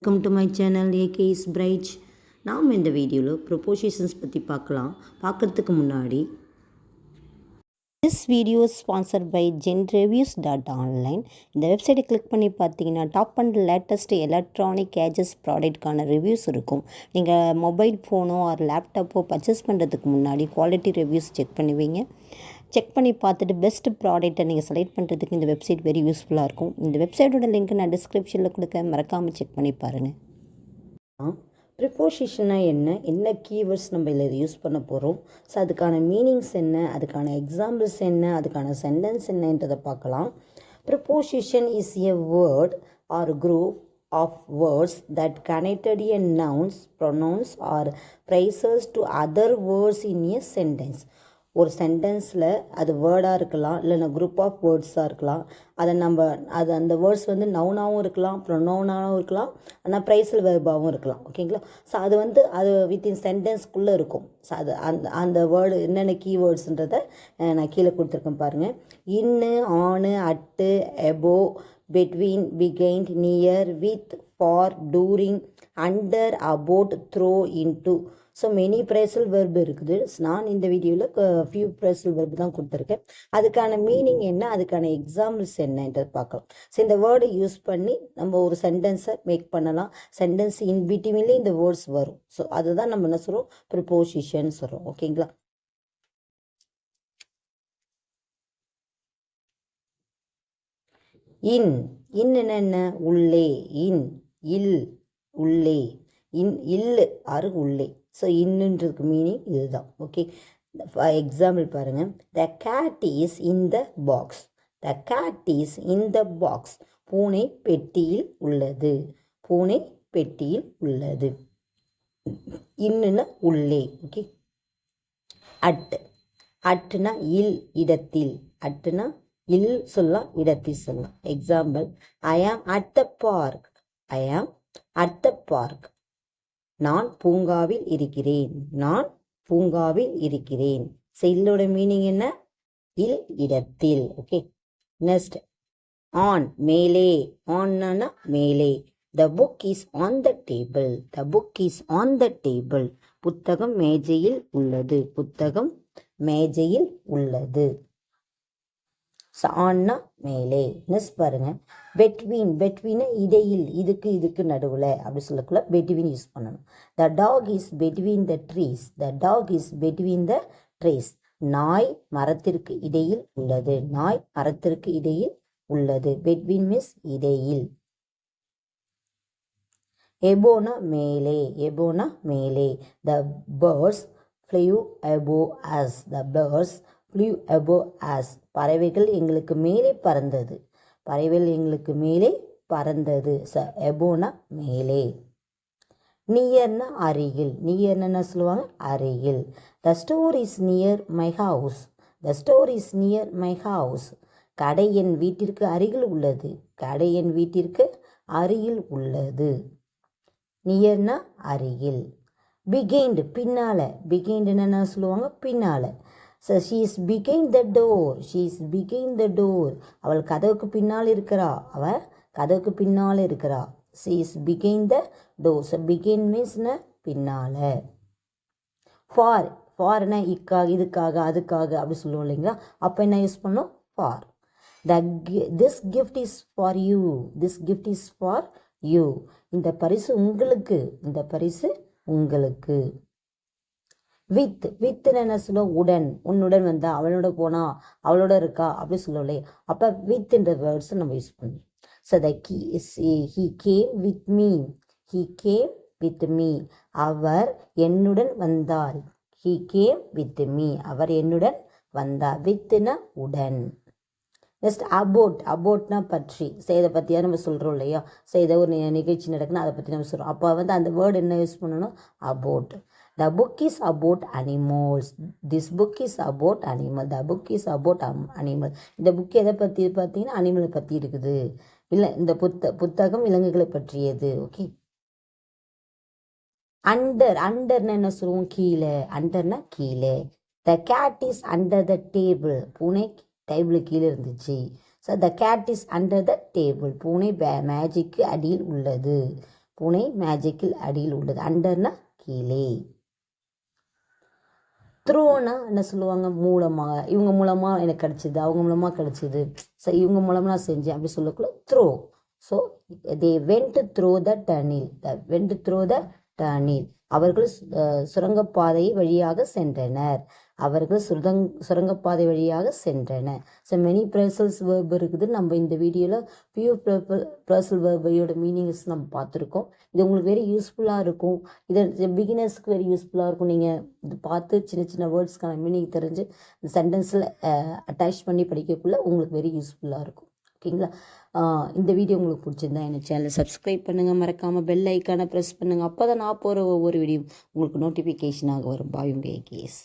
Welcome to my channel ஏகேஸ் bright. நாம் இந்த வீடியோவில் ப்ரொபோசிஷன்ஸ் பற்றி பார்க்குறதுக்கு முன்னாடி this video sponsored by genreviews.online. இந்த வெப்சைட்டை கிளிக் பண்ணி பார்த்தீங்கன்னா டாப் அண்ட் லேட்டஸ்ட் எலக்ட்ரானிக் கேஜஸ் ப்ராடக்ட்கான ரிவ்யூஸ் இருக்கும். நீங்கள் மொபைல் ஃபோனோ ஆர் லேப்டாப்போ பர்ச்சேஸ் பண்ணுறதுக்கு முன்னாடி குவாலிட்டி ரிவ்யூஸ் செக் பண்ணுவீங்க. செக் பண்ணி பார்த்துட்டு பெஸ்ட் ப்ராடக்ட்டை நீங்கள் செலக்ட் பண்ணுறதுக்கு இந்த வெப்சைட் வெரி யூஸ்ஃபுல்லாக இருக்கும். இந்த வெப்சைட்டோட லிங்க் நான் டிஸ்கிரிப்ஷனில் கொடுக்க மறக்காமல் செக் பண்ணி பாருங்கள். ப்ரிப்போசிஷனாக என்ன கீவேர்ட்ஸ் நம்ம இதில் யூஸ் பண்ண போகிறோம், ஸோ அதுக்கான மீனிங்ஸ் என்ன, அதுக்கான எக்ஸாம்பிள்ஸ் என்ன, அதுக்கான சென்டென்ஸ் என்னன்றதை பார்க்கலாம். Preposition is a word or group of words that connected a nouns, pronouns or phrases to other words in a sentence. ஒரு சென்டென்ஸில் அது வேர்டாக இருக்கலாம், இல்லைன்னா குரூப் ஆஃப் வேர்ட்ஸாக இருக்கலாம். அந்த வேர்ட்ஸ் வந்து நவுனாகவும் இருக்கலாம், ப்ரொனவுனாகவும் இருக்கலாம், ஆனால் ப்ரைசல் வெர்பாகவும் இருக்கலாம். ஓகேங்களா? ஸோ அது வித்தின் சென்டென்ஸ்குள்ளே இருக்கும். ஸோ அந்த வேர்டு என்னென்ன கீவேர்ட்ஸுன்றதை நான் கீழே கொடுத்துருக்கேன் பாருங்கள். In, on, at, above, between, behind, near, with, for, during, under, about, through, into. So many phrasal verb இருக்குது. நான் இந்த வீடியோவில் ஃபியூ ப்ரைசல் வெர்பு தான் கொடுத்துருக்கேன். அதுக்கான மீனிங் என்ன, அதுக்கான எக்ஸாம்பிள்ஸ் என்னன்றது பார்க்கலாம். ஸோ இந்த வேர்டை யூஸ் பண்ணி நம்ம ஒரு சென்டென்ஸை மேக் பண்ணலாம். சென்டென்ஸ் இன் பிட்வீன்லேயே இந்த வேர்ட்ஸ் வரும். ஸோ அதுதான் நம்ம என்ன சொல்கிறோம், ப்ரிப்போசிஷன் சொல்கிறோம். ஓகேங்களா? என்ன உள்ளே, இல் உள்ளே, இல்லு ஆறு உள்ளே. ஸோ இன்னுன்றதுக்கு மீனிங் இதுதான். ஓகே, எக்ஸாம்பிள் பாருங்கள். The cat is in the box. The cat is in the box. பூனை பெட்டியில் உள்ளது. பூனை பெட்டியில் உள்ளது. இன்னுன்னா உள்ளே. ஓகே, அட்டுனா இல், இடத்தில். அட்டுனா இல் சொல்லலாம், இடத்தில் சொல்லலாம். எக்ஸாம்பிள், ஐ ஆம் அட் த பார்க். ஐ ஆம் அட் த பார்க். நான் பூங்காவில் இருக்கிறேன். நான் பூங்காவில் இருக்கிறேன். இல்லோட மீனிங் என்ன, இல், இடத்தில். ஓகே, நெக்ஸ்ட், ஆன், மேலே. ஆன்னா மேலே. த book is on the table. The book is on the table. புத்தகம் மேஜையில் உள்ளது. புத்தகம் மேஜையில் உள்ளது. ஆன்னா மேலே. நெக்ஸ்ட் பாருங்க, பெட்வீன். பெட்வீனை இடையில், இதுக்கு நடுவில் அப்படி சொல்லக்குள்ள பெட்வீன் யூஸ் பண்ணணும். The dog is between the trees. The dog is between the trees. நாய் மரத்திற்கு இடையில் உள்ளது. நாய் மரத்திற்கு இடையில் உள்ளது. பெட்வீன் மீன்ஸ் இடையில். எபோனா மேலே. எபோனா மேலே. த birds flew above us. The birds flew above us. பறவைகள் எங்களுக்கு மேலே பறந்தது. பறவைகள் எங்களுக்கு மேலே பறந்தது. எபோனா மேலே. நியர்னா அருகில். நியர்னா சொல்லுவாங்க அருகில். த store is near my house. The store is near my house. கடை என் வீட்டிற்கு அருகில் உள்ளது. கடை என் வீட்டிற்கு அருகில் உள்ளது. நியர்னா அருகில். பிகைண்ட் பின்னால. பிகைண்ட் என்ன சொல்லுவாங்க, பின்னால. So she is behind the door. She is behind the door. அவள் கதவுக்கு பின்னால் இருக்கிறா. அவள் கதவுக்கு பின்னால் இருக்கிறா. She is behind the door. So behind means பின்னால. ஃபார். ஃபார்னா இக்காக, இதுக்காக, அதுக்காக அப்படி சொல்லுவோம் இல்லைங்களா? அப்போ என்ன யூஸ் பண்ணோம், for. This gift is for you. This gift is for you. இந்த பரிசு உங்களுக்கு. இந்த பரிசு உங்களுக்கு. வித். வித் என்ன சொல்லுவோம், உடன். உன்னுடன் வந்தா, அவனோட போனா, அவளோட இருக்கா அப்படி சொல்லுவோம். அப்ப வித்ன்ற வேர்ட்ஸ் நம்ம யூஸ் பண்ணுவோம். So he came with me. He came with me. அவர் என்னுடன் வந்தார். He came with me. அவர் என்னுடன் வந்தார். வித்னா உடன். நெக்ஸ்ட் அபோட். அபோட்னா பற்றி. இதை பற்றியா நம்ம சொல்கிறோம் இல்லையா? இதை ஒரு நிகழ்ச்சி நடக்குன்னா அதை பற்றி நம்ம சொல்கிறோம். அப்போ அந்த வேர்டு என்ன யூஸ் பண்ணணும், about. The book is about animals. This book is about animal. The book is about animal. இந்த புக் எதை பற்றி பார்த்தீங்கன்னா அனிமலை பற்றி இருக்குது. இல்லை, இந்த புத்தகம் விலங்குகளை பற்றியது. ஓகே. அண்டர். அண்டர்னா என்ன சொல்லுவோம், கீழே. அண்டர்னா கீழே. The cat is under the table. பூனை டேபிள் கீழே இருந்துச்சு. So the cat is under the table. பூனை மேஜிக்கு அடியில் உள்ளது. பூனை மேஜிக்கில் அடியில் உள்ளது. அண்டர்னா கீழே. த்ரோனா என்ன சொல்லுவாங்க, மூலமாக, இவங்க மூலமாக எனக்கு கிடச்சிது, அவங்க மூலமாக கிடச்சிது, இவங்க மூலமாக நான் செஞ்சேன் அப்படி சொல்லக்குள்ள through. So they went through the டர்னில். அவர்கள் சுரங்கப்பாதை வழியாக சென்றனர். சுரங்கப்பாதை வழியாக சென்றனர். ஸோ மெனி ப்ரேசல்ஸ் வேர்ப் இருக்குது. நம்ம இந்த வீடியோவில் பியூ ப்ரேசல் வேர்பையோட மீனிங்ஸ் நம்ம பார்த்துருக்கோம். இது உங்களுக்கு வெரி யூஸ்ஃபுல்லாக இருக்கும். இது பிகினர்ஸ்க்கு வெரி யூஸ்ஃபுல்லாக இருக்கும். நீங்கள் இது பார்த்து சின்ன சின்ன வேர்ட்ஸ்க்கான மீனிங் தெரிஞ்சு இந்த சென்டென்ஸில் அட்டாச் பண்ணி படிக்கக்குள்ள உங்களுக்கு வெரி யூஸ்ஃபுல்லாக இருக்கும். ஓகேங்களா? இந்த வீடியோ உங்களுக்கு பிடிச்சிருந்தா என்ன சேனலை சப்ஸ்கிரைப் பண்ணுங்கள், மறக்காமல் பெல் ஐக்கானை ப்ரெஸ் பண்ணுங்கள். அப்போ தான் நான் போகிற ஒவ்வொரு வீடியோ உங்களுக்கு நோட்டிஃபிகேஷனாக வரும். பாய், உங்கள் ஏகேஎஸ்.